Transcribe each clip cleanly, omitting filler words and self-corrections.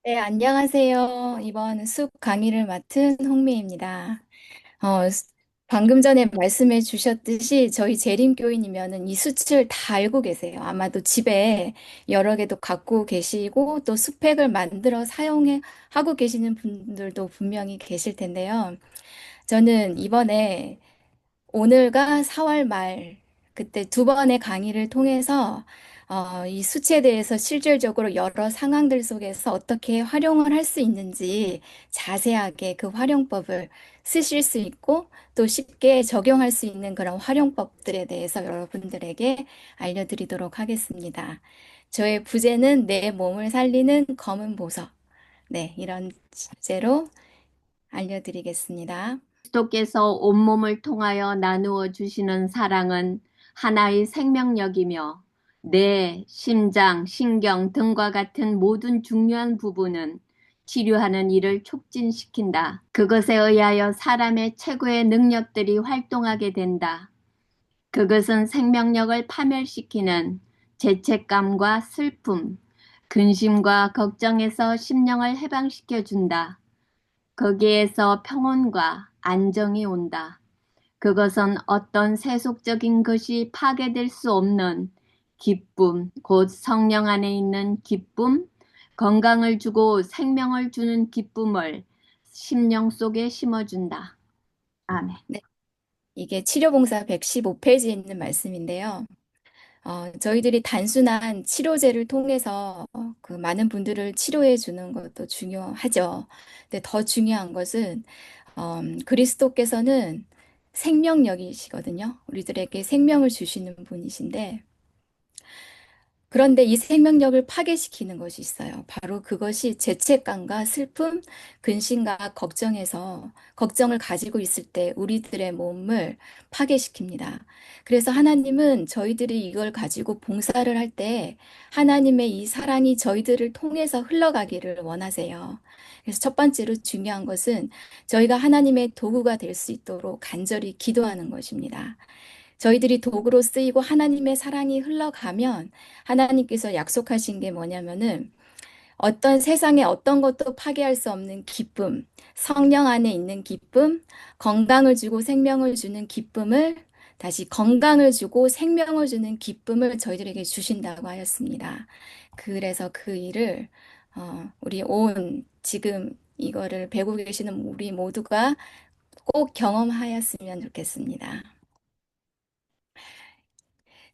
네, 안녕하세요. 이번 숲 강의를 맡은 홍미입니다. 어, 스- 방금 전에 말씀해 주셨듯이 저희 재림교인이면은 이 수치를 다 알고 계세요. 아마도 집에 여러 개도 갖고 계시고 또 스펙을 만들어 하고 계시는 분들도 분명히 계실 텐데요. 저는 이번에 오늘과 4월 말 그때 두 번의 강의를 통해서 이 수치에 대해서 실질적으로 여러 상황들 속에서 어떻게 활용을 할 수 있는지 자세하게 그 활용법을 쓰실 수 있고 또 쉽게 적용할 수 있는 그런 활용법들에 대해서 여러분들에게 알려드리도록 하겠습니다. 저의 부제는 내 몸을 살리는 검은 보석. 네, 이런 주제로 알려드리겠습니다. 그리스도께서 온몸을 통하여 나누어 주시는 사랑은 하나의 생명력이며 뇌, 심장, 신경 등과 같은 모든 중요한 부분은 치료하는 일을 촉진시킨다. 그것에 의하여 사람의 최고의 능력들이 활동하게 된다. 그것은 생명력을 파멸시키는 죄책감과 슬픔, 근심과 걱정에서 심령을 해방시켜 준다. 거기에서 평온과 안정이 온다. 그것은 어떤 세속적인 것이 파괴될 수 없는 기쁨, 곧 성령 안에 있는 기쁨, 건강을 주고 생명을 주는 기쁨을 심령 속에 심어준다. 아멘. 네, 이게 치료봉사 115페이지에 있는 말씀인데요. 저희들이 단순한 치료제를 통해서 그 많은 분들을 치료해 주는 것도 중요하죠. 근데 더 중요한 것은 그리스도께서는 생명력이시거든요. 우리들에게 생명을 주시는 분이신데 그런데 이 생명력을 파괴시키는 것이 있어요. 바로 그것이 죄책감과 슬픔, 근심과 걱정을 가지고 있을 때 우리들의 몸을 파괴시킵니다. 그래서 하나님은 저희들이 이걸 가지고 봉사를 할 때 하나님의 이 사랑이 저희들을 통해서 흘러가기를 원하세요. 그래서 첫 번째로 중요한 것은 저희가 하나님의 도구가 될 수 있도록 간절히 기도하는 것입니다. 저희들이 도구로 쓰이고 하나님의 사랑이 흘러가면 하나님께서 약속하신 게 뭐냐면은 어떤 세상에 어떤 것도 파괴할 수 없는 기쁨, 성령 안에 있는 기쁨, 건강을 주고 생명을 주는 기쁨을 다시 건강을 주고 생명을 주는 기쁨을 저희들에게 주신다고 하였습니다. 그래서 그 일을 우리 지금 이거를 배우고 계시는 우리 모두가 꼭 경험하였으면 좋겠습니다.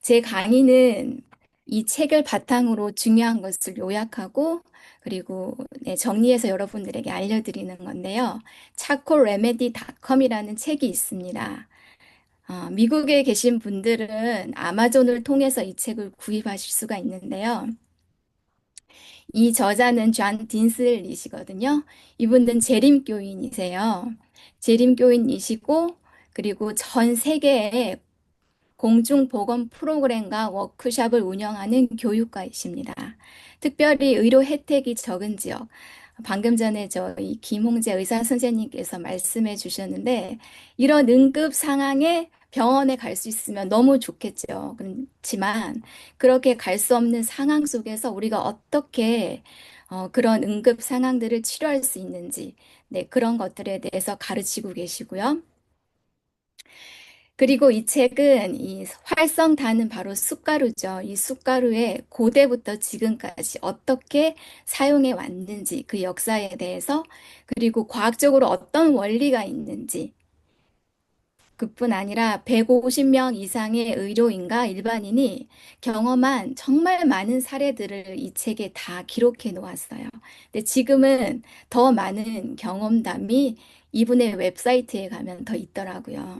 제 강의는 이 책을 바탕으로 중요한 것을 요약하고 그리고 정리해서 여러분들에게 알려드리는 건데요. charcoalremedy.com이라는 책이 있습니다. 미국에 계신 분들은 아마존을 통해서 이 책을 구입하실 수가 있는데요. 이 저자는 존 딘슬이시거든요. 이분은 재림교인이세요. 재림교인이시고 그리고 전 세계에 공중보건 프로그램과 워크숍을 운영하는 교육가이십니다. 특별히 의료 혜택이 적은 지역, 방금 전에 저희 김홍재 의사 선생님께서 말씀해 주셨는데, 이런 응급 상황에 병원에 갈 수 있으면 너무 좋겠죠. 그렇지만, 그렇게 갈 수 없는 상황 속에서 우리가 어떻게 그런 응급 상황들을 치료할 수 있는지, 네, 그런 것들에 대해서 가르치고 계시고요. 그리고 이 책은 이 활성탄은 바로 쑥가루죠. 이 쑥가루에 고대부터 지금까지 어떻게 사용해 왔는지 그 역사에 대해서 그리고 과학적으로 어떤 원리가 있는지 그뿐 아니라 150명 이상의 의료인과 일반인이 경험한 정말 많은 사례들을 이 책에 다 기록해 놓았어요. 근데 지금은 더 많은 경험담이 이분의 웹사이트에 가면 더 있더라고요.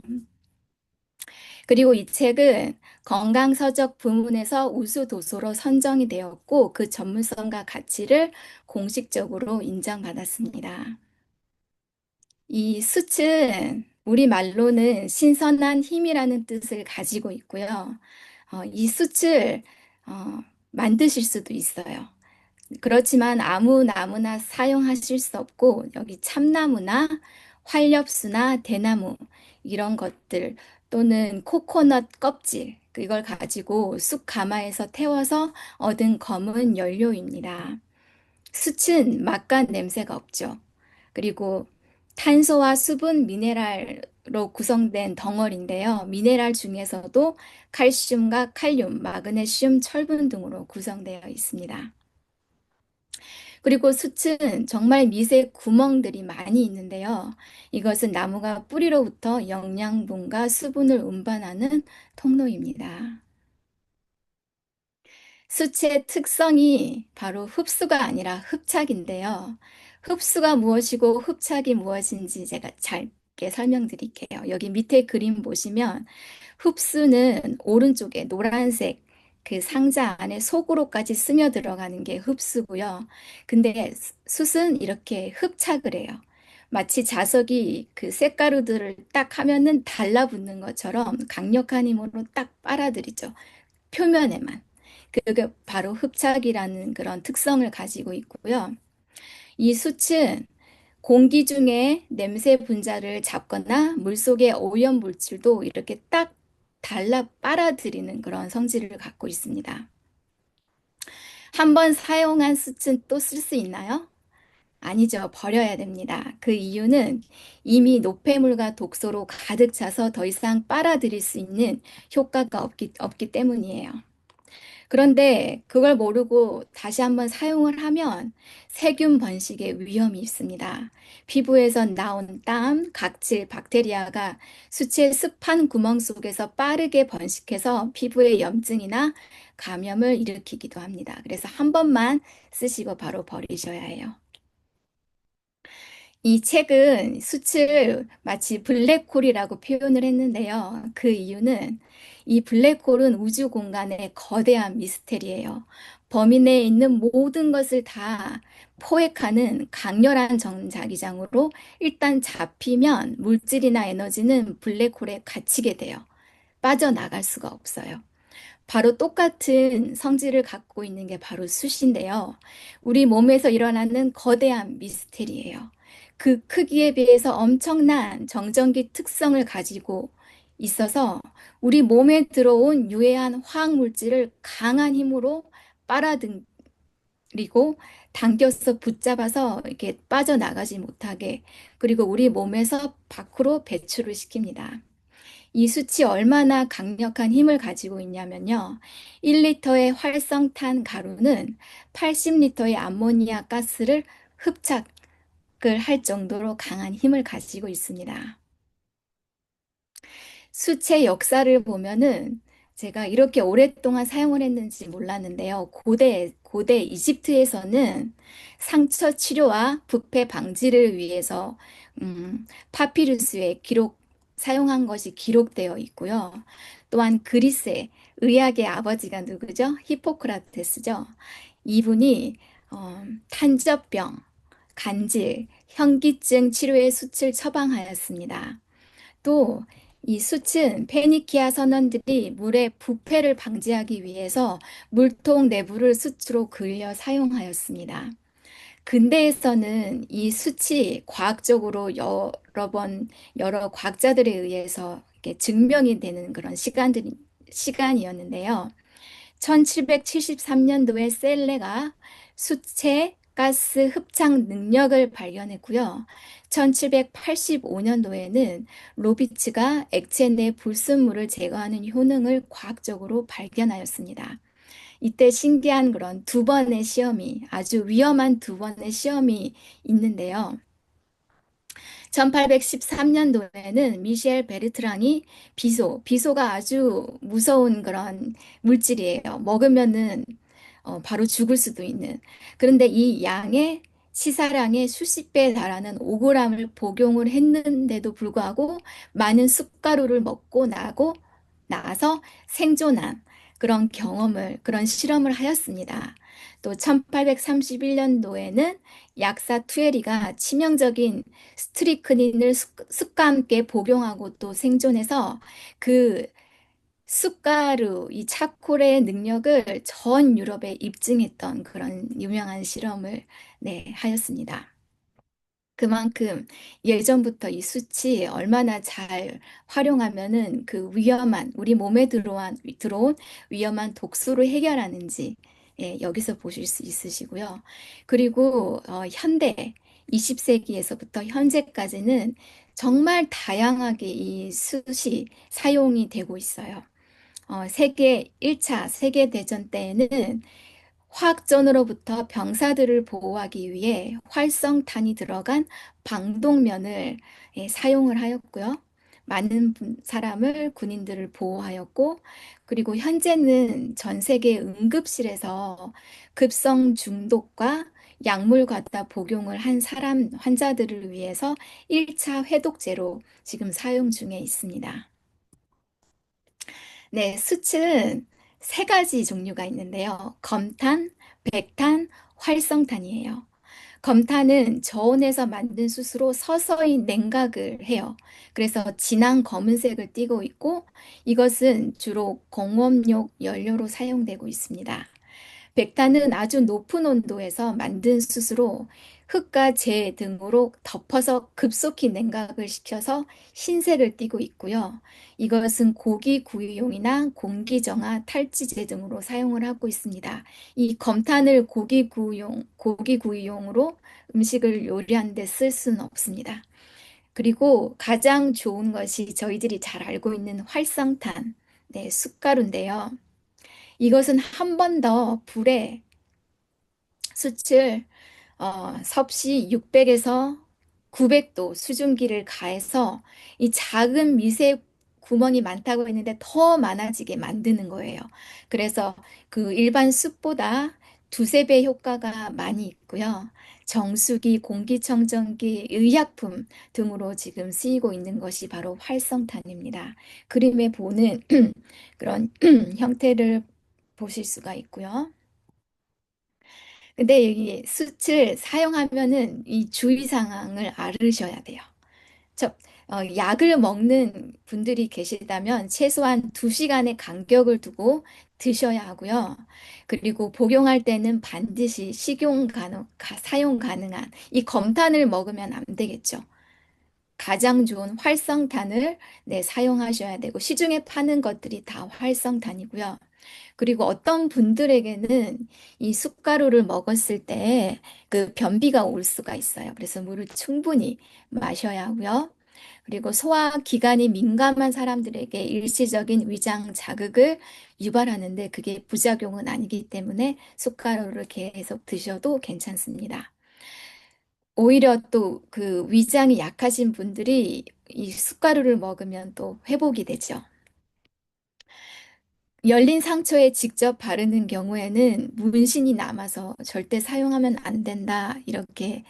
그리고 이 책은 건강서적 부문에서 우수 도서로 선정이 되었고 그 전문성과 가치를 공식적으로 인정받았습니다. 이 수츠는 우리말로는 신선한 힘이라는 뜻을 가지고 있고요. 이 숯을 만드실 수도 있어요. 그렇지만 아무 나무나 사용하실 수 없고 여기 참나무나 활엽수나 대나무 이런 것들 또는 코코넛 껍질 이걸 가지고 쑥 가마에서 태워서 얻은 검은 연료입니다. 숯은 맛과 냄새가 없죠. 그리고 탄소와 수분, 미네랄로 구성된 덩어리인데요. 미네랄 중에서도 칼슘과 칼륨, 마그네슘, 철분 등으로 구성되어 있습니다. 그리고 숯은 정말 미세 구멍들이 많이 있는데요. 이것은 나무가 뿌리로부터 영양분과 수분을 운반하는 통로입니다. 숯의 특성이 바로 흡수가 아니라 흡착인데요. 흡수가 무엇이고 흡착이 무엇인지 제가 짧게 설명드릴게요. 여기 밑에 그림 보시면 흡수는 오른쪽에 노란색 그 상자 안에 속으로까지 스며 들어가는 게 흡수고요. 근데 숯은 이렇게 흡착을 해요. 마치 자석이 그 쇳가루들을 딱 하면은 달라붙는 것처럼 강력한 힘으로 딱 빨아들이죠. 표면에만. 그게 바로 흡착이라는 그런 특성을 가지고 있고요. 이 숯은 공기 중에 냄새 분자를 잡거나 물속의 오염 물질도 이렇게 딱 달라 빨아들이는 그런 성질을 갖고 있습니다. 한번 사용한 숯은 또 쓸 수 있나요? 아니죠. 버려야 됩니다. 그 이유는 이미 노폐물과 독소로 가득 차서 더 이상 빨아들일 수 있는 효과가 없기 때문이에요. 그런데 그걸 모르고 다시 한번 사용을 하면 세균 번식의 위험이 있습니다. 피부에서 나온 땀, 각질, 박테리아가 수치의 습한 구멍 속에서 빠르게 번식해서 피부에 염증이나 감염을 일으키기도 합니다. 그래서 한 번만 쓰시고 바로 버리셔야 해요. 이 책은 수치를 마치 블랙홀이라고 표현을 했는데요. 그 이유는 이 블랙홀은 우주 공간의 거대한 미스테리예요. 범위 내에 있는 모든 것을 다 포획하는 강렬한 전자기장으로 일단 잡히면 물질이나 에너지는 블랙홀에 갇히게 돼요. 빠져나갈 수가 없어요. 바로 똑같은 성질을 갖고 있는 게 바로 숯인데요. 우리 몸에서 일어나는 거대한 미스테리예요. 그 크기에 비해서 엄청난 정전기 특성을 가지고 있어서 우리 몸에 들어온 유해한 화학 물질을 강한 힘으로 빨아들이고 당겨서 붙잡아서 이렇게 빠져나가지 못하게 그리고 우리 몸에서 밖으로 배출을 시킵니다. 이 수치 얼마나 강력한 힘을 가지고 있냐면요. 1리터의 활성탄 가루는 80리터의 암모니아 가스를 흡착을 할 정도로 강한 힘을 가지고 있습니다. 수채 역사를 보면은 제가 이렇게 오랫동안 사용을 했는지 몰랐는데요. 고대 이집트에서는 상처 치료와 부패 방지를 위해서 파피루스에 사용한 것이 기록되어 있고요. 또한 그리스의 의학의 아버지가 누구죠? 히포크라테스죠. 이분이 탄저병, 간질, 현기증 치료의 숯을 처방하였습니다. 또 이 숯은 페니키아 선원들이 물의 부패를 방지하기 위해서 물통 내부를 숯으로 그을려 사용하였습니다. 근대에서는 이 숯이 과학적으로 여러 과학자들에 의해서 이렇게 증명이 되는 그런 시간이었는데요. 1773년도에 셀레가 수채 가스 흡착 능력을 발견했고요. 1785년도에는 로비츠가 액체 내 불순물을 제거하는 효능을 과학적으로 발견하였습니다. 이때 신기한 그런 두 번의 시험이, 아주 위험한 두 번의 시험이 있는데요. 1813년도에는 미셸 베르트랑이 비소가 아주 무서운 그런 물질이에요. 먹으면은 바로 죽을 수도 있는. 그런데 이 양의 시사량의 수십 배에 달하는 5g을 복용을 했는데도 불구하고 많은 숯가루를 먹고 나서 생존한 그런 실험을 하였습니다. 또 1831년도에는 약사 투에리가 치명적인 스트리크닌을 숯과 함께 복용하고 또 생존해서 그 숯가루, 이 차콜의 능력을 전 유럽에 입증했던 그런 유명한 실험을 하였습니다. 그만큼 예전부터 이 숯이 얼마나 잘 활용하면은 우리 몸에 들어온 위험한 독소를 해결하는지 예, 여기서 보실 수 있으시고요. 그리고 현대 20세기에서부터 현재까지는 정말 다양하게 이 숯이 사용이 되고 있어요. 세계 1차 세계대전 때에는 화학전으로부터 병사들을 보호하기 위해 활성탄이 들어간 방독면을 사용을 하였고요. 많은 사람을, 군인들을 보호하였고, 그리고 현재는 전 세계 응급실에서 급성 중독과 약물 과다 복용을 한 사람, 환자들을 위해서 1차 해독제로 지금 사용 중에 있습니다. 네, 수치는 세 가지 종류가 있는데요. 검탄, 백탄, 활성탄이에요. 검탄은 저온에서 만든 숯으로 서서히 냉각을 해요. 그래서 진한 검은색을 띠고 있고 이것은 주로 공업용 연료로 사용되고 있습니다. 백탄은 아주 높은 온도에서 만든 숯으로 흙과 재 등으로 덮어서 급속히 냉각을 시켜서 흰색을 띠고 있고요. 이것은 고기 구이용이나 공기 정화, 탈지제 등으로 사용을 하고 있습니다. 이 검탄을 고기 구이용으로 음식을 요리하는 데 쓸 수는 없습니다. 그리고 가장 좋은 것이 저희들이 잘 알고 있는 활성탄, 네, 숯가루인데요. 이것은 한 번 더 불에 숯을 섭씨 600에서 900도 수증기를 가해서 이 작은 미세 구멍이 많다고 했는데 더 많아지게 만드는 거예요. 그래서 그 일반 숯보다 두세 배 효과가 많이 있고요. 정수기, 공기청정기, 의약품 등으로 지금 쓰이고 있는 것이 바로 활성탄입니다. 그림에 보는 그런 형태를 보실 수가 있고요. 근데 여기 숯을 사용하면은 이 주의 사항을 알으셔야 돼요. 저, 약을 먹는 분들이 계시다면 최소한 2시간의 간격을 두고 드셔야 하고요. 그리고 복용할 때는 반드시 사용 가능한 이 검탄을 먹으면 안 되겠죠. 가장 좋은 활성탄을 사용하셔야 되고 시중에 파는 것들이 다 활성탄이고요. 그리고 어떤 분들에게는 이 숯가루를 먹었을 때 그 변비가 올 수가 있어요. 그래서 물을 충분히 마셔야 하고요. 그리고 소화 기관이 민감한 사람들에게 일시적인 위장 자극을 유발하는데 그게 부작용은 아니기 때문에 숯가루를 계속 드셔도 괜찮습니다. 오히려 또 그 위장이 약하신 분들이 이 숯가루를 먹으면 또 회복이 되죠. 열린 상처에 직접 바르는 경우에는 문신이 남아서 절대 사용하면 안 된다. 이렇게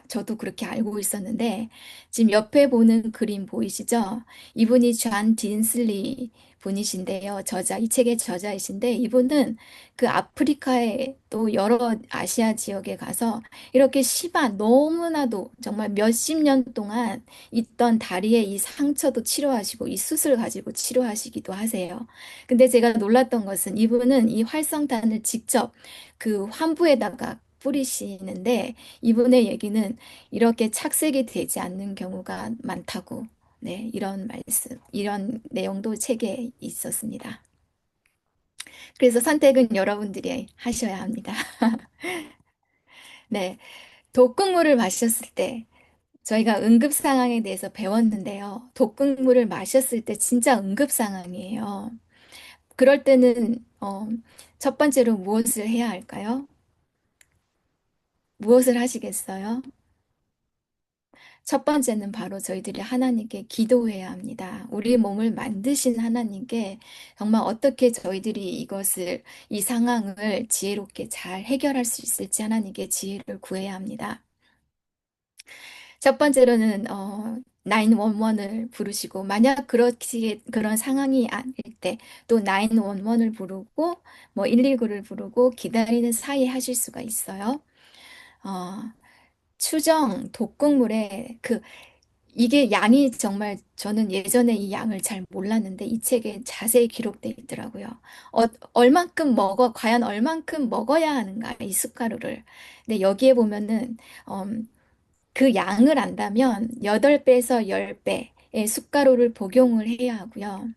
저도 그렇게 알고 있었는데, 지금 옆에 보는 그림 보이시죠? 이분이 존 딘슬리 분이신데요. 이 책의 저자이신데, 이분은 그 아프리카에 또 여러 아시아 지역에 가서 이렇게 심한, 너무나도 정말 몇십 년 동안 있던 다리에 이 상처도 치료하시고, 이 숯을 가지고 치료하시기도 하세요. 근데 제가 놀랐던 것은 이분은 이 활성탄을 직접 그 환부에다가 뿌리시는데 이분의 얘기는 이렇게 착색이 되지 않는 경우가 많다고 네, 이런 내용도 책에 있었습니다. 그래서 선택은 여러분들이 하셔야 합니다. 네, 독극물을 마셨을 때 저희가 응급 상황에 대해서 배웠는데요. 독극물을 마셨을 때 진짜 응급 상황이에요. 그럴 때는 첫 번째로 무엇을 해야 할까요? 무엇을 하시겠어요? 첫 번째는 바로 저희들이 하나님께 기도해야 합니다. 우리 몸을 만드신 하나님께 정말 어떻게 저희들이 이 상황을 지혜롭게 잘 해결할 수 있을지 하나님께 지혜를 구해야 합니다. 첫 번째로는 911을 부르시고 만약 그런 상황이 아닐 때 또 911을 부르고 뭐 119를 부르고 기다리는 사이에 하실 수가 있어요. 어, 추정 독극물에 이게 양이 정말 저는 예전에 이 양을 잘 몰랐는데 이 책에 자세히 기록돼 있더라고요. 과연 얼만큼 먹어야 하는가 이 숟가루를. 근데 여기에 보면은 그 양을 안다면 8배에서 10배의 숟가루를 복용을 해야 하고요.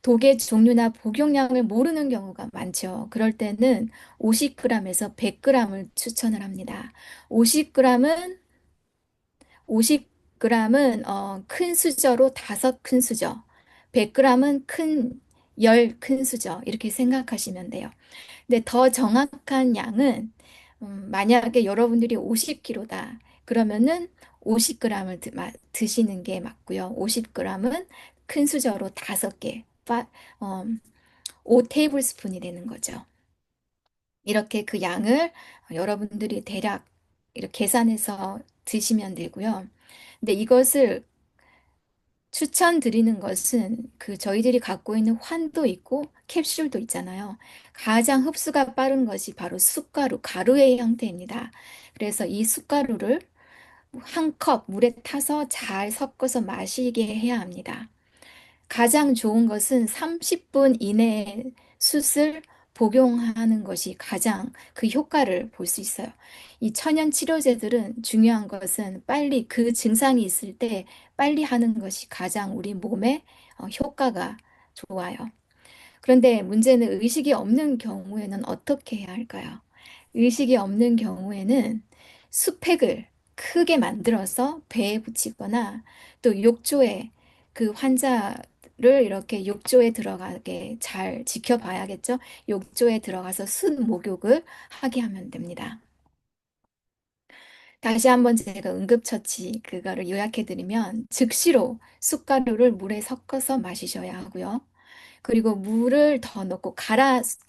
독의 종류나 복용량을 모르는 경우가 많죠. 그럴 때는 50g에서 100g을 추천을 합니다. 50g은 50g은 큰 수저로 5큰 수저, 100g은 큰 10큰 수저 이렇게 생각하시면 돼요. 근데 더 정확한 양은 만약에 여러분들이 50kg다. 그러면은 50g을 드시는 게 맞고요. 50g은 큰 수저로 5개, 5테이블스푼이 되는 거죠. 이렇게 그 양을 여러분들이 대략 이렇게 계산해서 드시면 되고요. 근데 이것을 추천드리는 것은 그 저희들이 갖고 있는 환도 있고 캡슐도 있잖아요. 가장 흡수가 빠른 것이 바로 숟가루, 가루의 형태입니다. 그래서 이 숟가루를 한 컵 물에 타서 잘 섞어서 마시게 해야 합니다. 가장 좋은 것은 30분 이내에 숯을 복용하는 것이 가장 그 효과를 볼 수 있어요. 이 천연 치료제들은 중요한 것은 빨리 그 증상이 있을 때 빨리 하는 것이 가장 우리 몸에 효과가 좋아요. 그런데 문제는 의식이 없는 경우에는 어떻게 해야 할까요? 의식이 없는 경우에는 수팩을 크게 만들어서 배에 붙이거나 또 욕조에 그 환자를 이렇게 욕조에 들어가게 잘 지켜봐야겠죠? 욕조에 들어가서 숯 목욕을 하게 하면 됩니다. 다시 한번 제가 응급처치 그거를 요약해드리면 즉시로 숟가루를 물에 섞어서 마시셔야 하고요. 그리고 물을 더 넣고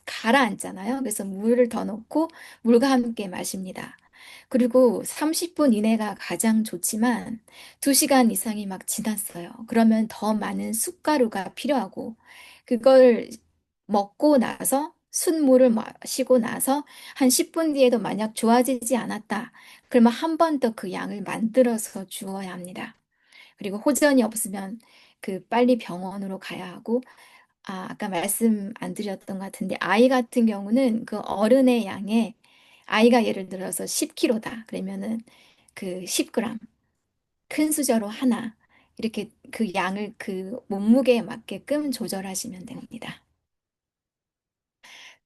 가라앉잖아요. 그래서 물을 더 넣고 물과 함께 마십니다. 그리고 30분 이내가 가장 좋지만 2시간 이상이 막 지났어요. 그러면 더 많은 숟가루가 필요하고 그걸 먹고 나서 순물을 마시고 나서 한 10분 뒤에도 만약 좋아지지 않았다. 그러면 한 번 더 그 양을 만들어서 주어야 합니다. 그리고 호전이 없으면 그 빨리 병원으로 가야 하고 아까 말씀 안 드렸던 것 같은데, 아이 같은 경우는 그 어른의 양에, 아이가 예를 들어서 10kg다. 그러면은 그 10g, 큰 수저로 하나, 이렇게 그 양을 그 몸무게에 맞게끔 조절하시면 됩니다.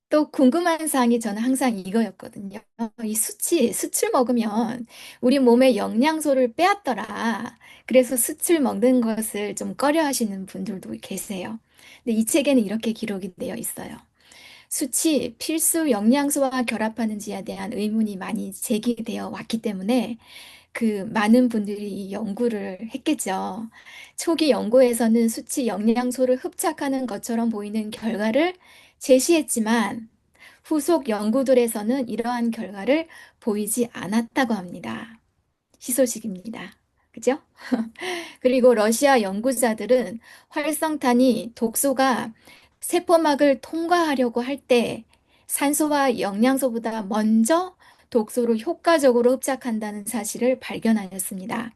또 궁금한 사항이 저는 항상 이거였거든요. 숯을 먹으면 우리 몸에 영양소를 빼앗더라. 그래서 숯을 먹는 것을 좀 꺼려 하시는 분들도 계세요. 근데 이 책에는 이렇게 기록이 되어 있어요. 숯이 필수 영양소와 결합하는지에 대한 의문이 많이 제기되어 왔기 때문에 그 많은 분들이 이 연구를 했겠죠. 초기 연구에서는 숯이 영양소를 흡착하는 것처럼 보이는 결과를 제시했지만 후속 연구들에서는 이러한 결과를 보이지 않았다고 합니다. 희소식입니다. 그죠? 그리고 러시아 연구자들은 활성탄이 독소가 세포막을 통과하려고 할 때 산소와 영양소보다 먼저 독소를 효과적으로 흡착한다는 사실을 발견하였습니다.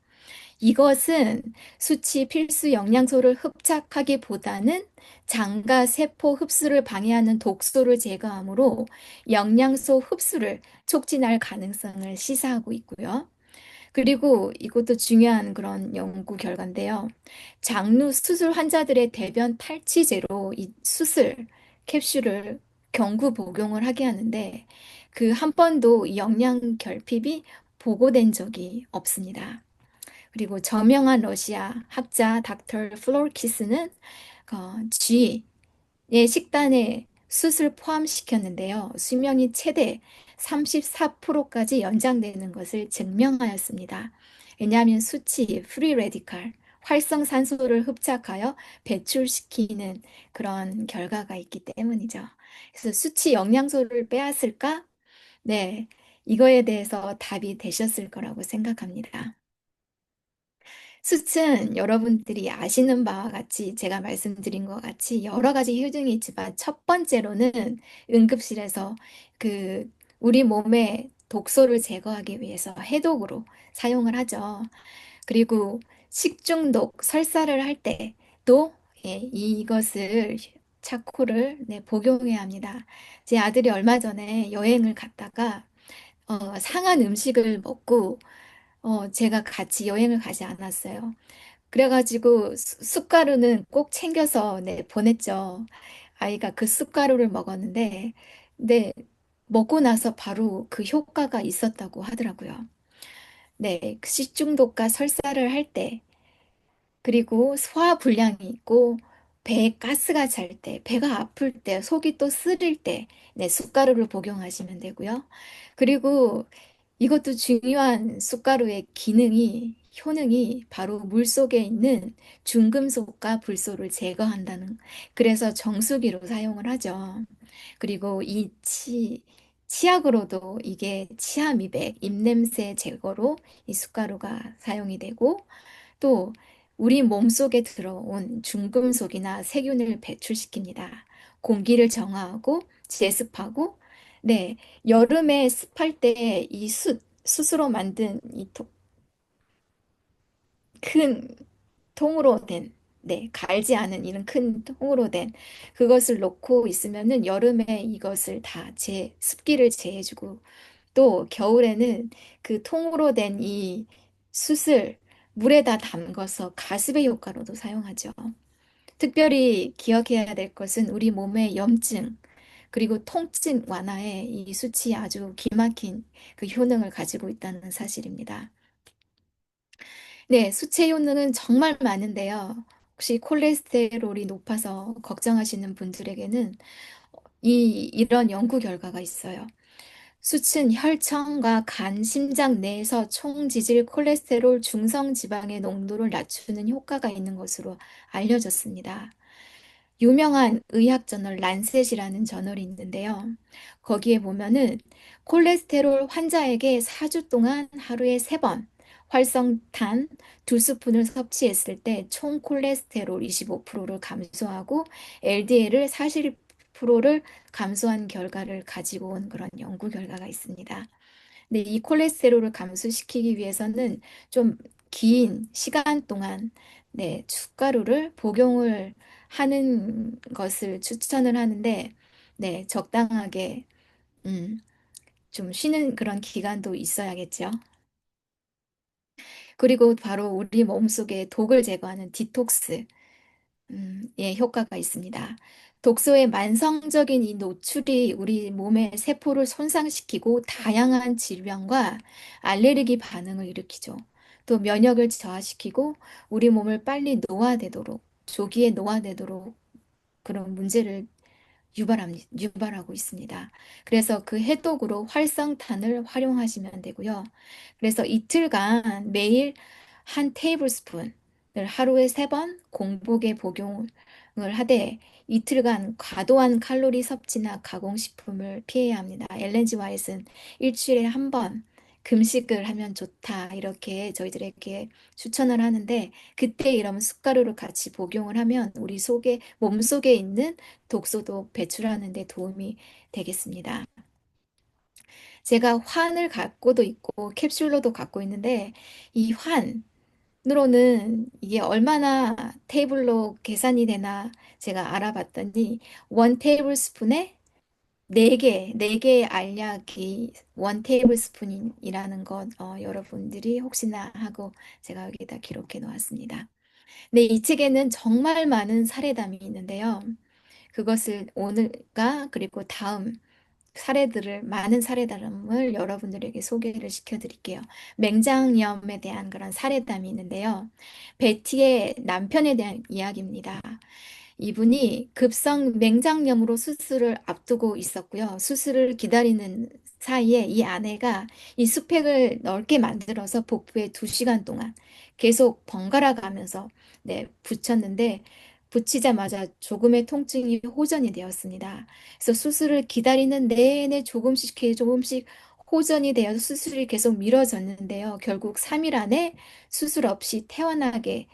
이것은 수치 필수 영양소를 흡착하기보다는 장과 세포 흡수를 방해하는 독소를 제거하므로 영양소 흡수를 촉진할 가능성을 시사하고 있고요. 그리고 이것도 중요한 그런 연구 결과인데요. 장루 수술 환자들의 대변 탈취제로 이 수술 캡슐을 경구 복용을 하게 하는데 그 한 번도 이 영양 결핍이 보고된 적이 없습니다. 그리고 저명한 러시아 학자 닥터 플로르키스는 쥐의 식단에 숯을 포함시켰는데요. 수명이 최대 34%까지 연장되는 것을 증명하였습니다. 왜냐하면 숯이 프리 레디칼, 활성산소를 흡착하여 배출시키는 그런 결과가 있기 때문이죠. 그래서 숯이 영양소를 빼앗을까? 네, 이거에 대해서 답이 되셨을 거라고 생각합니다. 숯은 여러분들이 아시는 바와 같이 제가 말씀드린 것 같이 여러 가지 효능이 있지만 첫 번째로는 응급실에서 그 우리 몸의 독소를 제거하기 위해서 해독으로 사용을 하죠. 그리고 식중독, 설사를 할 때도 이것을 차코를 복용해야 합니다. 제 아들이 얼마 전에 여행을 갔다가 상한 음식을 먹고 제가 같이 여행을 가지 않았어요. 그래가지고 숟가루는 꼭 챙겨서 네, 보냈죠. 아이가 그 숟가루를 먹었는데, 네, 먹고 나서 바로 그 효과가 있었다고 하더라고요. 네, 그 식중독과 설사를 할 때, 그리고 소화불량이 있고 배에 가스가 찰 때, 배가 아플 때, 속이 또 쓰릴 때, 네, 숟가루를 복용하시면 되고요. 그리고 이것도 중요한 숟가루의 효능이 바로 물 속에 있는 중금속과 불소를 제거한다는, 그래서 정수기로 사용을 하죠. 그리고 치약으로도 이게 치아 미백, 입냄새 제거로 이 숟가루가 사용이 되고, 또 우리 몸속에 들어온 중금속이나 세균을 배출시킵니다. 공기를 정화하고 제습하고, 네, 여름에 습할 때 이 숯으로 만든 큰 통으로 된, 네, 갈지 않은 이런 큰 통으로 된 그것을 놓고 있으면은 여름에 이것을 습기를 제해주고, 또 겨울에는 그 통으로 된 이 숯을 물에다 담가서 가습의 효과로도 사용하죠. 특별히 기억해야 될 것은 우리 몸의 염증, 그리고 통증 완화에 이 숯이 아주 기막힌 그 효능을 가지고 있다는 사실입니다. 네, 수채 효능은 정말 많은데요. 혹시 콜레스테롤이 높아서 걱정하시는 분들에게는 이런 연구 결과가 있어요. 수친 혈청과 간, 심장 내에서 총지질 콜레스테롤 중성 지방의 농도를 낮추는 효과가 있는 것으로 알려졌습니다. 유명한 의학 저널 란셋이라는 저널이 있는데요. 거기에 보면은 콜레스테롤 환자에게 4주 동안 하루에 3번 활성탄 2스푼을 섭취했을 때 총 콜레스테롤 25%를 감소하고 LDL을 40%를 감소한 결과를 가지고 온 그런 연구 결과가 있습니다. 근데 이 콜레스테롤을 감소시키기 위해서는 좀 긴 시간 동안 네, 숟가루를 복용을 하는 것을 추천을 하는데, 네, 적당하게 음, 좀 쉬는 그런 기간도 있어야겠죠. 그리고 바로 우리 몸속에 독을 제거하는 디톡스, 예, 효과가 있습니다. 독소의 만성적인 이 노출이 우리 몸의 세포를 손상시키고 다양한 질병과 알레르기 반응을 일으키죠. 또 면역을 저하시키고 우리 몸을 빨리 노화되도록, 조기에 노화되도록 그런 문제를 유발하고 있습니다. 그래서 그 해독으로 활성탄을 활용하시면 되고요. 그래서 이틀간 매일 한 테이블 스푼을 하루에 3번 공복에 복용을 하되 이틀간 과도한 칼로리 섭취나 가공식품을 피해야 합니다. 엘렌지 화이트는 일주일에 1번 금식을 하면 좋다 이렇게 저희들에게 추천을 하는데, 그때 이런 숟가루를 같이 복용을 하면 우리 몸속에 있는 독소도 배출하는 데 도움이 되겠습니다. 제가 환을 갖고도 있고 캡슐로도 갖고 있는데, 이 환으로는 이게 얼마나 테이블로 계산이 되나 제가 알아봤더니 원 테이블 스푼에 4개의 알약이 원 테이블 스푼이라는 것, 여러분들이 혹시나 하고 제가 여기다 기록해 놓았습니다. 네, 이 책에는 정말 많은 사례담이 있는데요. 그것을 오늘과 그리고 다음 많은 사례담을 여러분들에게 소개를 시켜드릴게요. 맹장염에 대한 그런 사례담이 있는데요. 베티의 남편에 대한 이야기입니다. 이분이 급성 맹장염으로 수술을 앞두고 있었고요. 수술을 기다리는 사이에 이 아내가 이 수팩을 넓게 만들어서 복부에 2시간 동안 계속 번갈아 가면서 네, 붙였는데, 붙이자마자 조금의 통증이 호전이 되었습니다. 그래서 수술을 기다리는 내내 조금씩 호전이 되어서 수술이 계속 미뤄졌는데요. 결국 3일 안에 수술 없이 퇴원하게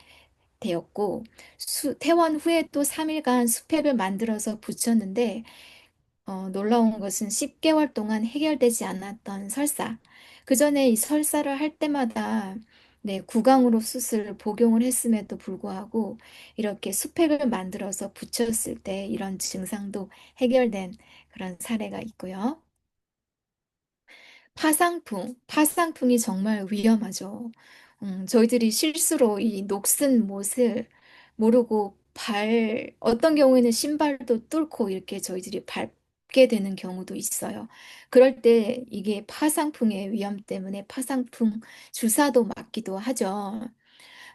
되었고, 퇴원 후에 또 3일간 수팩을 만들어서 붙였는데, 놀라운 것은 10개월 동안 해결되지 않았던 설사. 그 전에 이 설사를 할 때마다 네, 구강으로 수술을 복용을 했음에도 불구하고 이렇게 수팩을 만들어서 붙였을 때 이런 증상도 해결된 그런 사례가 있고요. 파상풍이 정말 위험하죠. 저희들이 실수로 이 녹슨 못을 모르고 어떤 경우에는 신발도 뚫고 이렇게 저희들이 밟게 되는 경우도 있어요. 그럴 때 이게 파상풍의 위험 때문에 파상풍 주사도 맞기도 하죠.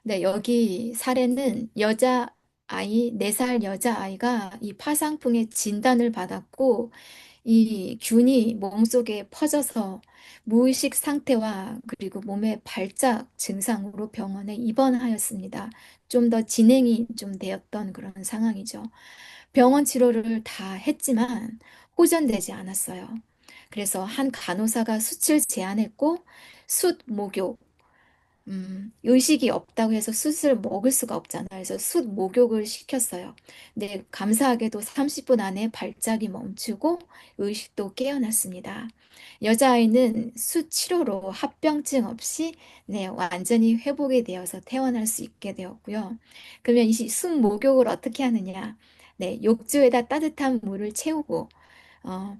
네, 여기 사례는 여자아이, 4살 여자아이가 이 파상풍의 진단을 받았고, 이 균이 몸속에 퍼져서 무의식 상태와 그리고 몸의 발작 증상으로 병원에 입원하였습니다. 좀 더 진행이 좀 되었던 그런 상황이죠. 병원 치료를 다 했지만 호전되지 않았어요. 그래서 한 간호사가 수치를 제안했고, 숫 목욕, 의식이 없다고 해서 숯을 먹을 수가 없잖아요. 그래서 숯 목욕을 시켰어요. 근데 감사하게도 30분 안에 발작이 멈추고 의식도 깨어났습니다. 여자아이는 숯 치료로 합병증 없이 네, 완전히 회복이 되어서 퇴원할 수 있게 되었고요. 그러면 이 숯 목욕을 어떻게 하느냐? 네, 욕조에다 따뜻한 물을 채우고 어,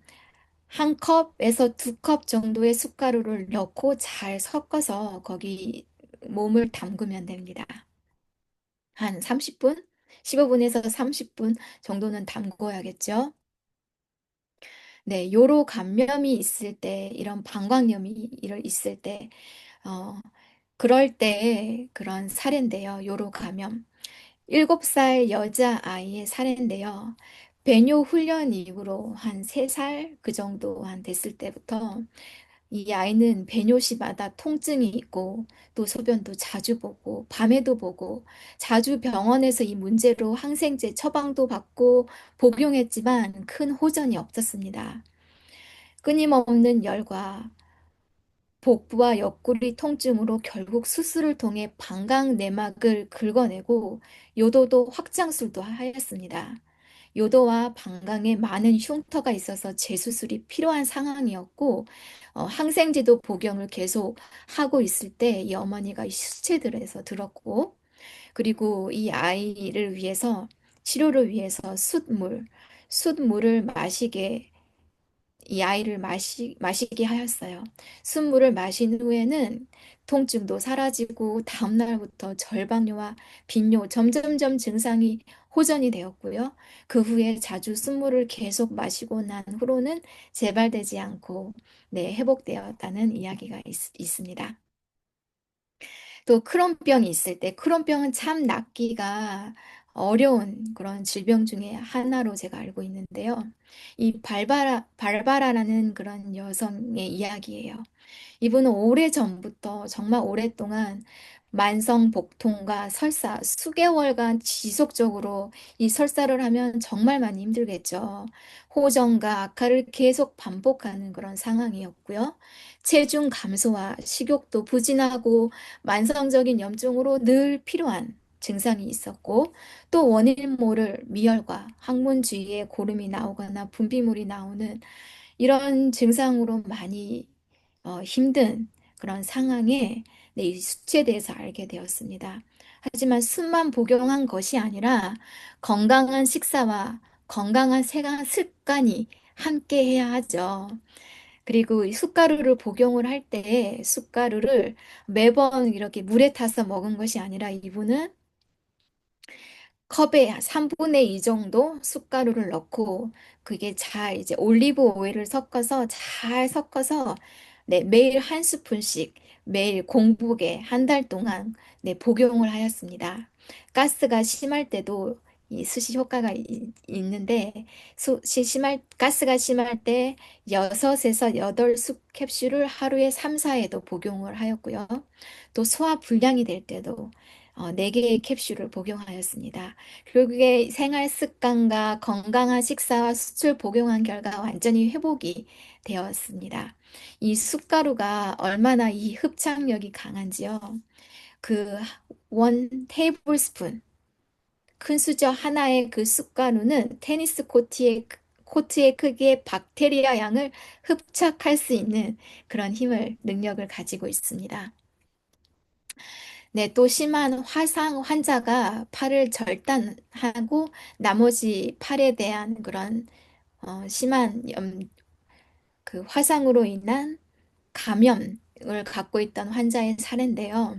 한 컵에서 2컵 정도의 숟가루를 넣고 잘 섞어서 거기 몸을 담그면 됩니다. 한 30분? 15분에서 30분 정도는 담궈야겠죠? 네, 요로 감염이 있을 때, 이런 방광염이 있을 때, 어, 그럴 때 그런 사례인데요. 요로 감염. 7살 여자아이의 사례인데요. 배뇨 훈련 이후로 한 3살 그 정도 한 됐을 때부터 이 아이는 배뇨시마다 통증이 있고 또 소변도 자주 보고 밤에도 보고 자주 병원에서 이 문제로 항생제 처방도 받고 복용했지만 큰 호전이 없었습니다. 끊임없는 열과 복부와 옆구리 통증으로 결국 수술을 통해 방광 내막을 긁어내고 요도도 확장술도 하였습니다. 요도와 방광에 많은 흉터가 있어서 재수술이 필요한 상황이었고, 항생제도 복용을 계속 하고 있을 때 이 어머니가 이 수체들에서 들었고, 그리고 이 아이를 위해서, 치료를 위해서 숯물을 이 아이를 마시게 하였어요. 숯물을 마신 후에는 통증도 사라지고 다음날부터 절박뇨와 빈뇨 점점점 증상이 호전이 되었고요. 그 후에 자주 숯물을 계속 마시고 난 후로는 재발되지 않고 네, 회복되었다는 이야기가 있습니다. 또 크론병이 있을 때 크론병은 참 낫기가 어려운 그런 질병 중에 하나로 제가 알고 있는데요. 이 발바라라는 그런 여성의 이야기예요. 이분은 오래전부터 정말 오랫동안 만성 복통과 설사 수개월간 지속적으로 이 설사를 하면 정말 많이 힘들겠죠. 호전과 악화를 계속 반복하는 그런 상황이었고요. 체중 감소와 식욕도 부진하고 만성적인 염증으로 늘 필요한 증상이 있었고 또 원인 모를 미열과 항문 주위에 고름이 나오거나 분비물이 나오는 이런 증상으로 많이 힘든 그런 상황에 네, 이 수치에 대해서 알게 되었습니다. 하지만 술만 복용한 것이 아니라 건강한 식사와 건강한 생활 습관이 함께 해야 하죠. 그리고 이 숟가루를 복용을 할 때 숟가루를 매번 이렇게 물에 타서 먹은 것이 아니라 이분은 컵에 3분의 2 정도 숟가루를 넣고 그게 잘 이제 올리브 오일을 섞어서 잘 섞어서 네, 매일 한 스푼씩 매일 공복에 한 달 동안 네, 복용을 하였습니다. 가스가 심할 때도 이 수시 효과가 있는데 가스가 심할 때 6에서 8숲 캡슐을 하루에 3, 4회도 복용을 하였고요. 또 소화 불량이 될 때도 4개의 캡슐을 복용하였습니다. 결국에 생활 습관과 건강한 식사와 수출 복용한 결과 완전히 회복이 되었습니다. 이 숟가루가 얼마나 이 흡착력이 강한지요. 그 원 테이블 스푼, 큰 수저 하나의 그 숟가루는 테니스 코트의 크기의 박테리아 양을 흡착할 수 있는 그런 능력을 가지고 있습니다. 네, 또 심한 화상 환자가 팔을 절단하고 나머지 팔에 대한 그런 심한 그 화상으로 인한 감염 갖고 있던 환자의 사례인데요.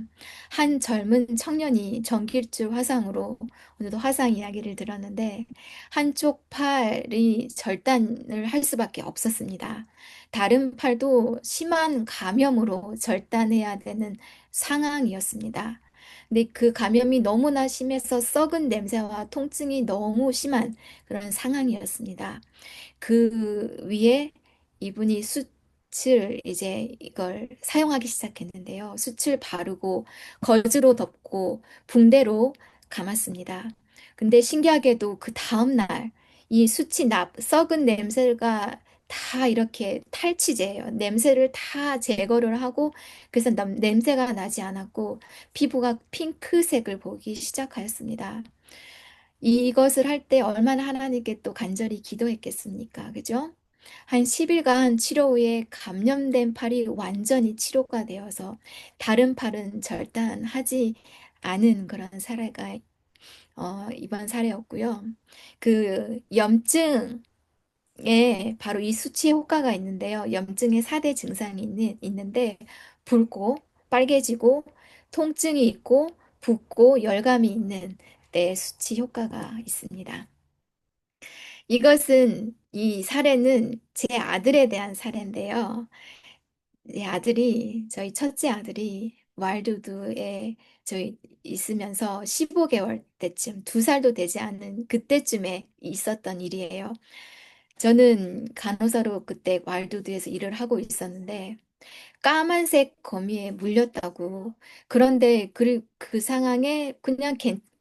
한 젊은 청년이 전기줄 화상으로, 오늘도 화상 이야기를 들었는데, 한쪽 팔이 절단을 할 수밖에 없었습니다. 다른 팔도 심한 감염으로 절단해야 되는 상황이었습니다. 근데 그 감염이 너무나 심해서 썩은 냄새와 통증이 너무 심한 그런 상황이었습니다. 그 위에 이분이 숯을 이제 이걸 사용하기 시작했는데요. 숯을 바르고 거즈로 덮고 붕대로 감았습니다. 근데 신기하게도 그 다음날 이 숯이 썩은 냄새가 다 이렇게 탈취제예요. 냄새를 다 제거를 하고 그래서 냄새가 나지 않았고 피부가 핑크색을 보기 시작하였습니다. 이것을 할 때 얼마나 하나님께 또 간절히 기도했겠습니까? 그죠? 한 10일간 치료 후에 감염된 팔이 완전히 치료가 되어서 다른 팔은 절단하지 않은 그런 사례가 이번 사례였고요. 그 염증에 바로 이 수치의 효과가 있는데요. 염증의 4대 증상이 있는데 붉고 빨개지고 통증이 있고 붓고 열감이 있는 때 수치 효과가 있습니다. 이 사례는 제 아들에 대한 사례인데요. 저희 첫째 아들이 와일드우드에 저희 있으면서 15개월 때쯤, 2살도 되지 않은 그때쯤에 있었던 일이에요. 저는 간호사로 그때 와일드우드에서 일을 하고 있었는데, 까만색 거미에 물렸다고. 그런데 그 상황에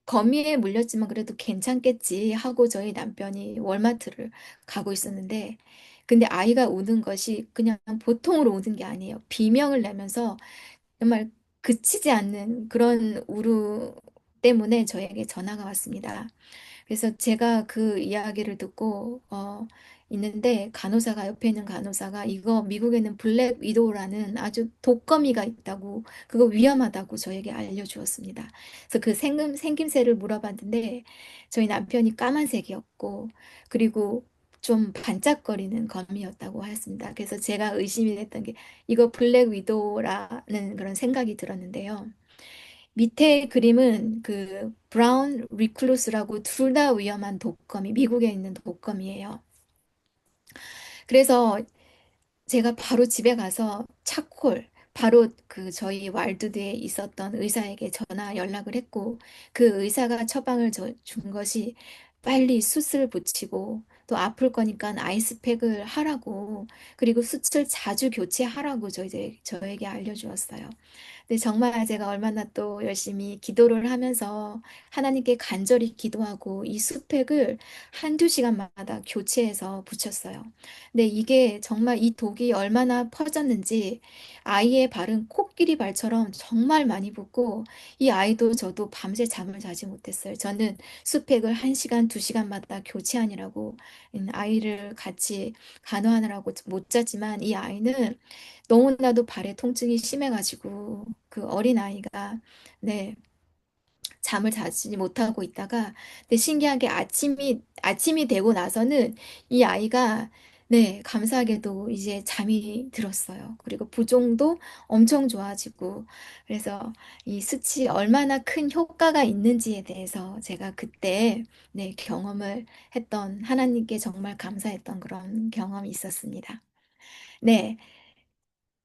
거미에 물렸지만 그래도 괜찮겠지 하고 저희 남편이 월마트를 가고 있었는데, 근데 아이가 우는 것이 그냥 보통으로 우는 게 아니에요. 비명을 내면서 정말 그치지 않는 그런 우루 때문에 저에게 전화가 왔습니다. 그래서 제가 그 이야기를 듣고 있는데 간호사가 옆에 있는 간호사가 이거 미국에는 블랙 위도우라는 아주 독거미가 있다고 그거 위험하다고 저에게 알려주었습니다. 그래서 그 생김새를 물어봤는데 저희 남편이 까만색이었고 그리고 좀 반짝거리는 거미였다고 하였습니다. 그래서 제가 의심이 됐던 게 이거 블랙 위도우라는 그런 생각이 들었는데요. 밑에 그림은 그 브라운 리클루스라고 둘 다 위험한 독거미, 미국에 있는 독거미예요. 그래서 제가 바로 집에 가서 바로 그 저희 왈드드에 있었던 의사에게 전화 연락을 했고 그 의사가 처방을 준 것이 빨리 숯을 붙이고 또 아플 거니까 아이스팩을 하라고 그리고 숯을 자주 교체하라고 저에게 알려주었어요. 근데 정말 제가 얼마나 또 열심히 기도를 하면서 하나님께 간절히 기도하고 이 수팩을 한두 시간마다 교체해서 붙였어요. 근데 이게 정말 이 독이 얼마나 퍼졌는지 아이의 발은 코끼리 발처럼 정말 많이 붓고 이 아이도 저도 밤새 잠을 자지 못했어요. 저는 수팩을 1시간, 2시간마다 교체하느라고 아이를 같이 간호하느라고 못 자지만 이 아이는 너무나도 발에 통증이 심해가지고 그 어린아이가 네, 잠을 자지 못하고 있다가 근데 신기하게 아침이 되고 나서는 이 아이가 네, 감사하게도 이제 잠이 들었어요. 그리고 부종도 엄청 좋아지고 그래서 이 수치 얼마나 큰 효과가 있는지에 대해서 제가 그때 네, 경험을 했던 하나님께 정말 감사했던 그런 경험이 있었습니다. 네.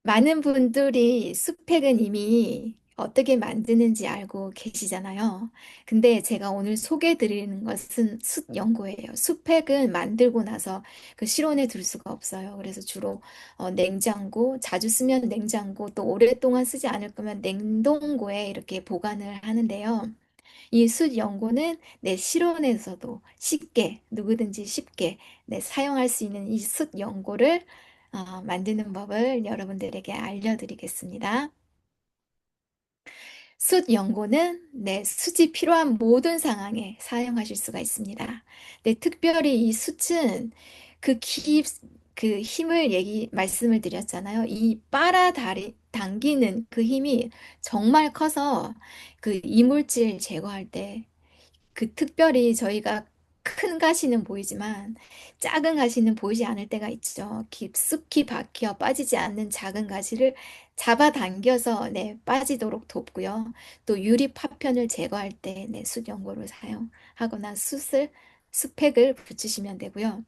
많은 분들이 수팩은 이미 어떻게 만드는지 알고 계시잖아요. 근데 제가 오늘 소개해 드리는 것은 숯 연고예요. 수팩은 만들고 나서 그 실온에 둘 수가 없어요. 그래서 주로 냉장고, 자주 쓰면 냉장고, 또 오랫동안 쓰지 않을 거면 냉동고에 이렇게 보관을 하는데요. 이 숯 연고는 내 실온에서도 누구든지 쉽게 사용할 수 있는 이 숯 연고를 만드는 법을 여러분들에게 알려드리겠습니다. 숯 연고는 숯이 필요한 모든 상황에 사용하실 수가 있습니다. 특별히 이 숯은 그 기, 그 힘을 말씀을 드렸잖아요. 이 당기는 그 힘이 정말 커서 그 이물질 제거할 때 특별히 저희가 큰 가시는 보이지만 작은 가시는 보이지 않을 때가 있죠. 깊숙이 박혀 빠지지 않는 작은 가시를 잡아당겨서 네, 빠지도록 돕고요. 또 유리 파편을 제거할 때 네, 숯 연고를 사용하거나 숯팩을 붙이시면 되고요.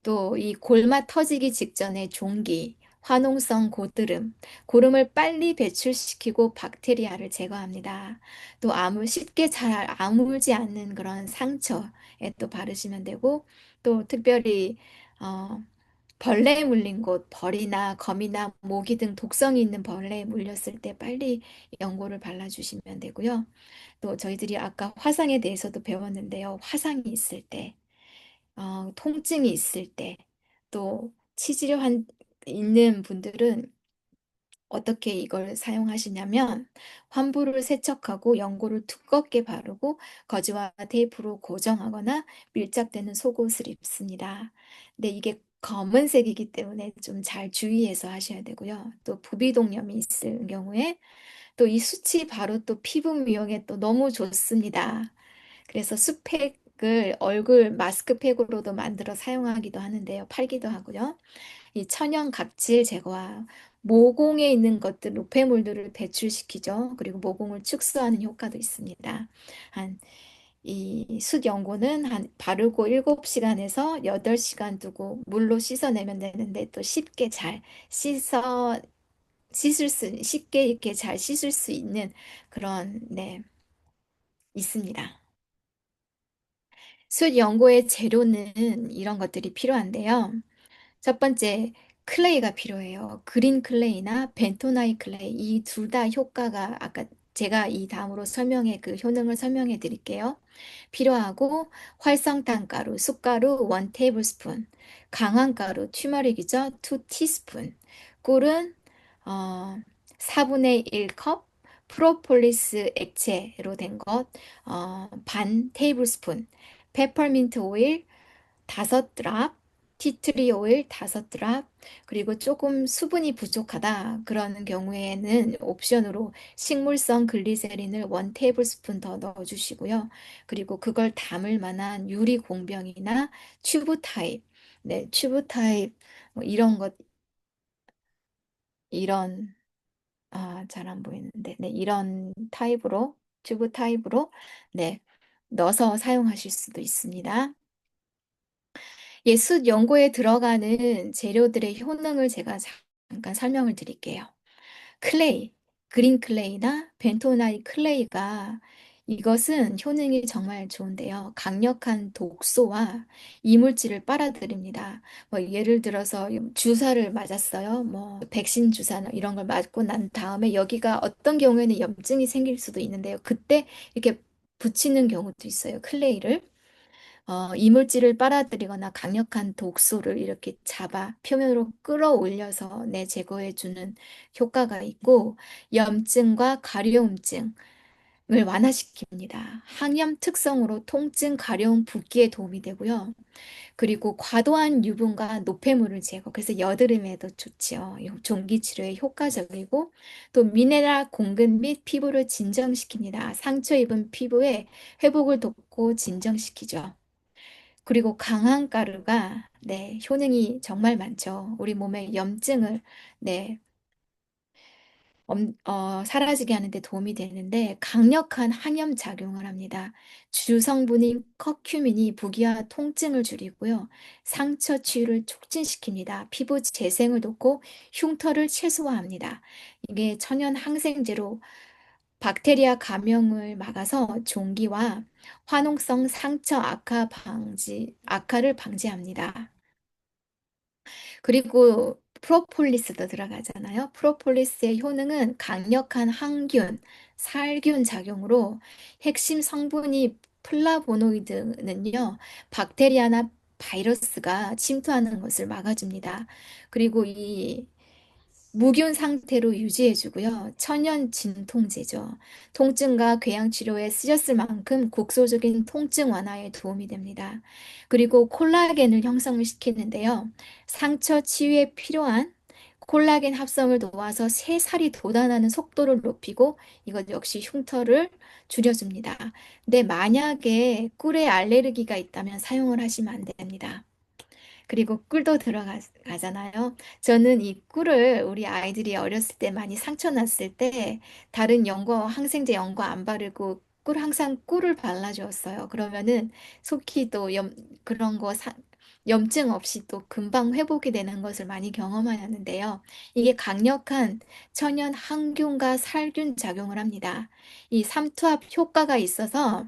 또 이 골마 터지기 직전에 종기, 화농성 고드름, 고름을 빨리 배출시키고 박테리아를 제거합니다. 또 쉽게 잘 아물지 않는 그런 상처에 또 바르시면 되고, 또 특별히 어, 벌레에 물린 곳, 벌이나 거미나 모기 등 독성이 있는 벌레에 물렸을 때 빨리 연고를 발라주시면 되고요. 또 저희들이 아까 화상에 대해서도 배웠는데요. 화상이 있을 때, 통증이 있을 때, 또 있는 분들은 어떻게 이걸 사용하시냐면 환부를 세척하고 연고를 두껍게 바르고 거즈와 테이프로 고정하거나 밀착되는 속옷을 입습니다. 근데 이게 검은색이기 때문에 좀 잘 주의해서 하셔야 되고요. 또 부비동염이 있을 경우에 또 이 수치 바로 또 피부 미용에 또 너무 좋습니다. 그래서 수팩을 얼굴 마스크팩으로도 만들어 사용하기도 하는데요. 팔기도 하고요. 이 천연 각질 제거와 모공에 있는 것들, 노폐물들을 배출시키죠. 그리고 모공을 축소하는 효과도 있습니다. 이 숯 연고는 바르고 7시간에서 8시간 두고 물로 씻어내면 되는데 또 쉽게 이렇게 잘 씻을 수 있는 그런, 네, 있습니다. 숯 연고의 재료는 이런 것들이 필요한데요. 첫 번째, 클레이가 필요해요. 그린 클레이나 벤토나이 클레이. 이 둘 다 효과가 아까 제가 이 다음으로 그 효능을 설명해 드릴게요. 필요하고 활성탄 가루, 숟가루 1 테이블스푼, 강황 가루, 튀머릭이죠. 2 티스푼. 꿀은 어, 4분의 1컵, 프로폴리스 액체로 된 것, 반 테이블스푼, 페퍼민트 오일 5드랍, 티트리 오일 5드랍, 그리고 조금 수분이 부족하다. 그러는 경우에는 옵션으로 식물성 글리세린을 1 테이블스푼 더 넣어주시고요. 그리고 그걸 담을 만한 유리 공병이나 튜브 타입, 네, 튜브 타입, 뭐 이런, 잘 안 보이는데, 네, 이런 타입으로, 튜브 타입으로, 네, 넣어서 사용하실 수도 있습니다. 예술 연구에 들어가는 재료들의 효능을 제가 잠깐 설명을 드릴게요. 클레이, 그린 클레이나 벤토나이 클레이가 이것은 효능이 정말 좋은데요. 강력한 독소와 이물질을 빨아들입니다. 뭐 예를 들어서 주사를 맞았어요. 뭐 백신 주사나 이런 걸 맞고 난 다음에 여기가 어떤 경우에는 염증이 생길 수도 있는데요. 그때 이렇게 붙이는 경우도 있어요. 클레이를. 이물질을 빨아들이거나 강력한 독소를 이렇게 잡아 표면으로 끌어올려서 제거해주는 효과가 있고, 염증과 가려움증을 완화시킵니다. 항염 특성으로 통증, 가려움, 붓기에 도움이 되고요. 그리고 과도한 유분과 노폐물을 제거, 그래서 여드름에도 좋지요. 종기 치료에 효과적이고, 또 미네랄 공급 및 피부를 진정시킵니다. 상처 입은 피부에 회복을 돕고 진정시키죠. 그리고 강한 가루가 효능이 정말 많죠. 우리 몸의 염증을 네, 사라지게 하는데 도움이 되는데 강력한 항염 작용을 합니다. 주 성분인 커큐민이 부기와 통증을 줄이고요. 상처 치유를 촉진시킵니다. 피부 재생을 돕고 흉터를 최소화합니다. 이게 천연 항생제로 박테리아 감염을 막아서 종기와 화농성 상처 악화를 방지합니다. 그리고 프로폴리스도 들어가잖아요. 프로폴리스의 효능은 강력한 항균, 살균 작용으로 핵심 성분이 플라보노이드는요, 박테리아나 바이러스가 침투하는 것을 막아줍니다. 그리고 이 무균 상태로 유지해주고요. 천연 진통제죠. 통증과 궤양 치료에 쓰였을 만큼 국소적인 통증 완화에 도움이 됩니다. 그리고 콜라겐을 형성을 시키는데요. 상처 치유에 필요한 콜라겐 합성을 도와서 새살이 돋아나는 속도를 높이고 이것 역시 흉터를 줄여줍니다. 근데 만약에 꿀에 알레르기가 있다면 사용을 하시면 안 됩니다. 그리고 꿀도 들어가잖아요. 저는 이 꿀을 우리 아이들이 어렸을 때 많이 상처 났을 때 다른 항생제 연고 안 바르고 항상 꿀을 발라주었어요. 그러면은 속이 또 그런 염증 없이 또 금방 회복이 되는 것을 많이 경험하였는데요. 이게 강력한 천연 항균과 살균 작용을 합니다. 이 삼투압 효과가 있어서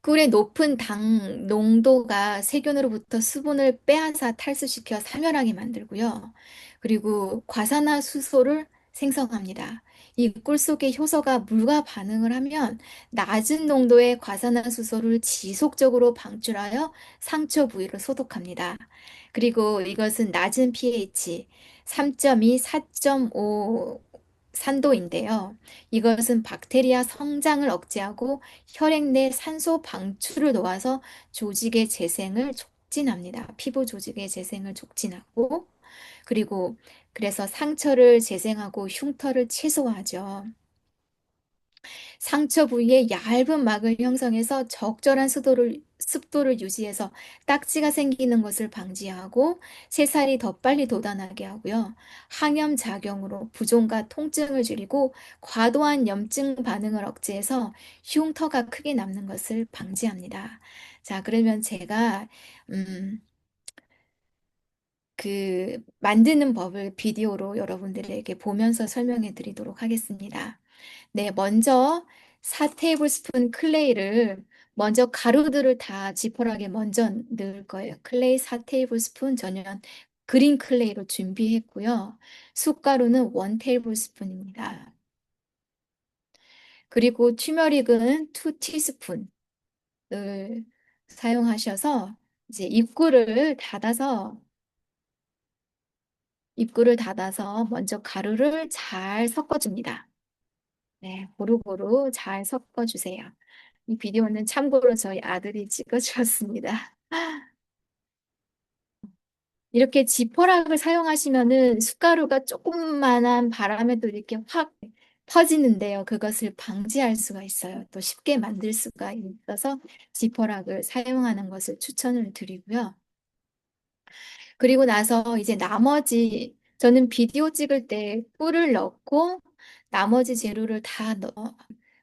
꿀의 높은 당 농도가 세균으로부터 수분을 빼앗아 탈수시켜 사멸하게 만들고요. 그리고 과산화수소를 생성합니다. 이 꿀 속의 효소가 물과 반응을 하면 낮은 농도의 과산화수소를 지속적으로 방출하여 상처 부위를 소독합니다. 그리고 이것은 낮은 pH 3.2, 4.5 산도인데요. 이것은 박테리아 성장을 억제하고 혈액 내 산소 방출을 도와서 조직의 재생을 촉진합니다. 피부 조직의 재생을 촉진하고, 그리고 그래서 상처를 재생하고 흉터를 최소화하죠. 상처 부위에 얇은 막을 형성해서 적절한 습도를 유지해서 딱지가 생기는 것을 방지하고 새살이 더 빨리 돋아나게 하고요. 항염 작용으로 부종과 통증을 줄이고 과도한 염증 반응을 억제해서 흉터가 크게 남는 것을 방지합니다. 자, 그러면 제가 음, 그 만드는 법을 비디오로 여러분들에게 보면서 설명해 드리도록 하겠습니다. 네, 먼저 4테이블스푼 클레이를 먼저 가루들을 다 지퍼락에 먼저 넣을 거예요. 클레이 4테이블스푼 전용 그린 클레이로 준비했고요. 숯가루는 1테이블스푼입니다. 그리고 튀머릭은 2티스푼을 사용하셔서 이제 입구를 닫아서 먼저 가루를 잘 섞어줍니다. 네, 고루고루 잘 섞어주세요. 이 비디오는 참고로 저희 아들이 찍어주었습니다. 이렇게 지퍼락을 사용하시면은 숟가루가 조금만한 바람에도 이렇게 확 퍼지는데요. 그것을 방지할 수가 있어요. 또 쉽게 만들 수가 있어서 지퍼락을 사용하는 것을 추천을 드리고요. 그리고 나서 이제 저는 비디오 찍을 때 나머지 재료를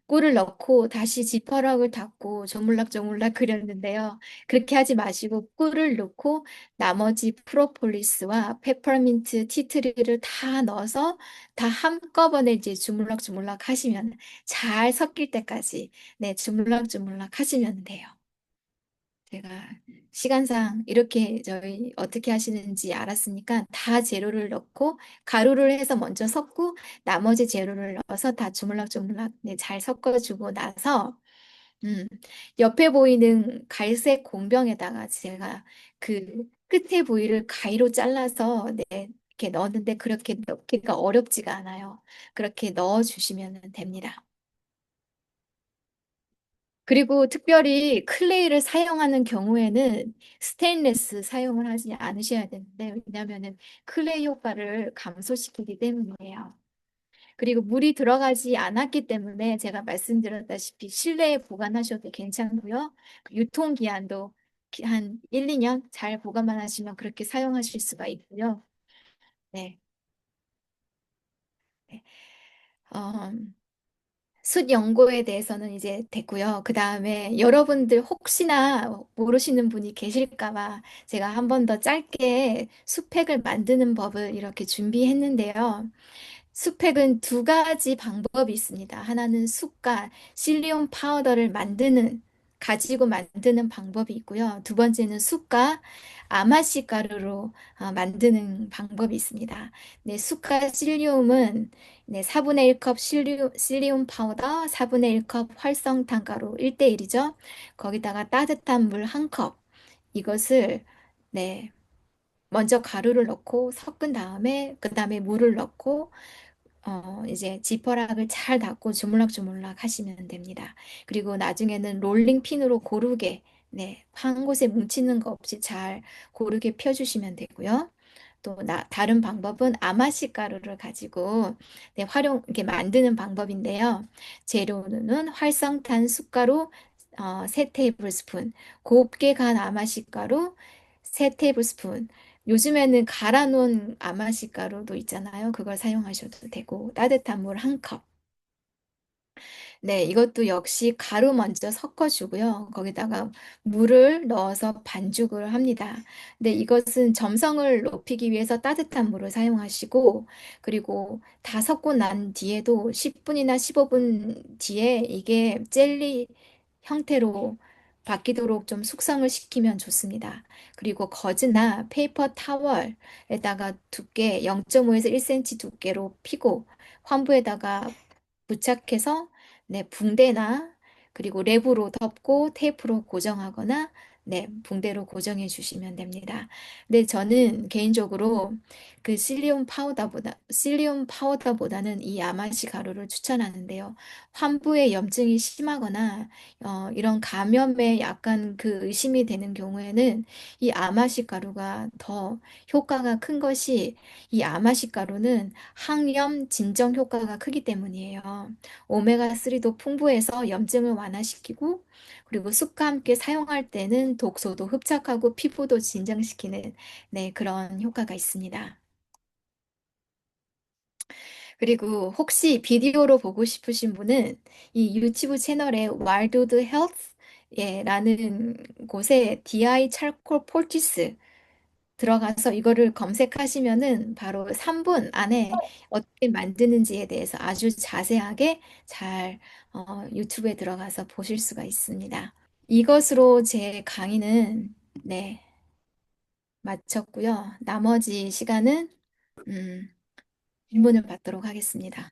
꿀을 넣고 다시 지퍼락을 닫고 조물락조물락 그렸는데요. 그렇게 하지 마시고 꿀을 넣고 나머지 프로폴리스와 페퍼민트 티트리를 다 넣어서 다 한꺼번에 이제 주물럭주물럭 하시면 잘 섞일 때까지 네, 주물럭주물럭 하시면 돼요. 제가 시간상 이렇게 저희 어떻게 하시는지 알았으니까 다 재료를 넣고 가루를 해서 먼저 섞고 나머지 재료를 넣어서 다 주물럭주물럭 네, 잘 섞어주고 나서 음, 옆에 보이는 갈색 공병에다가 제가 그 끝에 부위를 가위로 잘라서 네, 이렇게 넣었는데 그렇게 넣기가 어렵지가 않아요. 그렇게 넣어주시면 됩니다. 그리고 특별히 클레이를 사용하는 경우에는 스테인레스 사용을 하지 않으셔야 되는데, 왜냐하면 클레이 효과를 감소시키기 때문이에요. 그리고 물이 들어가지 않았기 때문에 제가 말씀드렸다시피 실내에 보관하셔도 괜찮고요. 유통기한도 한 1, 2년 잘 보관만 하시면 그렇게 사용하실 수가 있고요. 네. 네. 어, 숯 연고에 대해서는 이제 됐고요. 그 다음에 여러분들 혹시나 모르시는 분이 계실까 봐 제가 한 번 더 짧게 숯팩을 만드는 법을 이렇게 준비했는데요. 숯팩은 두 가지 방법이 있습니다. 하나는 숯과 실리온 파우더를 가지고 만드는 방법이 있고요. 두 번째는 숯과 아마씨 가루로 만드는 방법이 있습니다. 네, 숯과 실리움은 네, 4분의 1컵 실리움 파우더, 4분의 1컵 활성탄가루 1대1이죠. 거기다가 따뜻한 물 1컵. 이것을 네, 먼저 가루를 넣고 섞은 다음에 그다음에 물을 넣고 이제 지퍼락을 잘 닫고 주물럭주물럭 하시면 됩니다. 그리고 나중에는 롤링 핀으로 고르게, 네, 한 곳에 뭉치는 거 없이 잘 고르게 펴주시면 되고요. 또 다른 방법은 아마씨 가루를 가지고 네, 이렇게 만드는 방법인데요. 재료는 활성탄 숫가루 3테이블스푼, 곱게 간 아마씨 가루 3테이블스푼, 요즘에는 갈아 놓은 아마씨 가루도 있잖아요. 그걸 사용하셔도 되고, 따뜻한 물 1컵. 네, 이것도 역시 가루 먼저 섞어주고요. 거기다가 물을 넣어서 반죽을 합니다. 근데 이것은 점성을 높이기 위해서 따뜻한 물을 사용하시고, 그리고 다 섞고 난 뒤에도 10분이나 15분 뒤에 이게 젤리 형태로 바뀌도록 좀 숙성을 시키면 좋습니다. 그리고 거즈나 페이퍼 타월에다가 두께 0.5에서 1cm 두께로 피고 환부에다가 부착해서 네, 붕대나 그리고 랩으로 덮고 테이프로 고정하거나 네, 붕대로 고정해 주시면 됩니다. 근데 저는 개인적으로 그 실리um 파우더보다는 이 아마시 가루를 추천하는데요. 환부에 염증이 심하거나 이런 감염에 약간 그 의심이 되는 경우에는 이 아마시 가루가 더 효과가 큰 것이 이 아마시 가루는 항염 진정 효과가 크기 때문이에요. 오메가3도 풍부해서 염증을 완화시키고 그리고 쑥과 함께 사용할 때는 독소도 흡착하고 피부도 진정시키는 네, 그런 효과가 있습니다. 그리고 혹시 비디오로 보고 싶으신 분은 이 유튜브 채널에 와일드 헬스 예, 라는 곳에 DI charcoal poultice 들어가서 이거를 검색하시면은 바로 3분 안에 어떻게 만드는지에 대해서 아주 자세하게 잘 유튜브에 들어가서 보실 수가 있습니다. 이것으로 제 강의는 네, 마쳤고요. 나머지 시간은 음, 질문을 받도록 하겠습니다.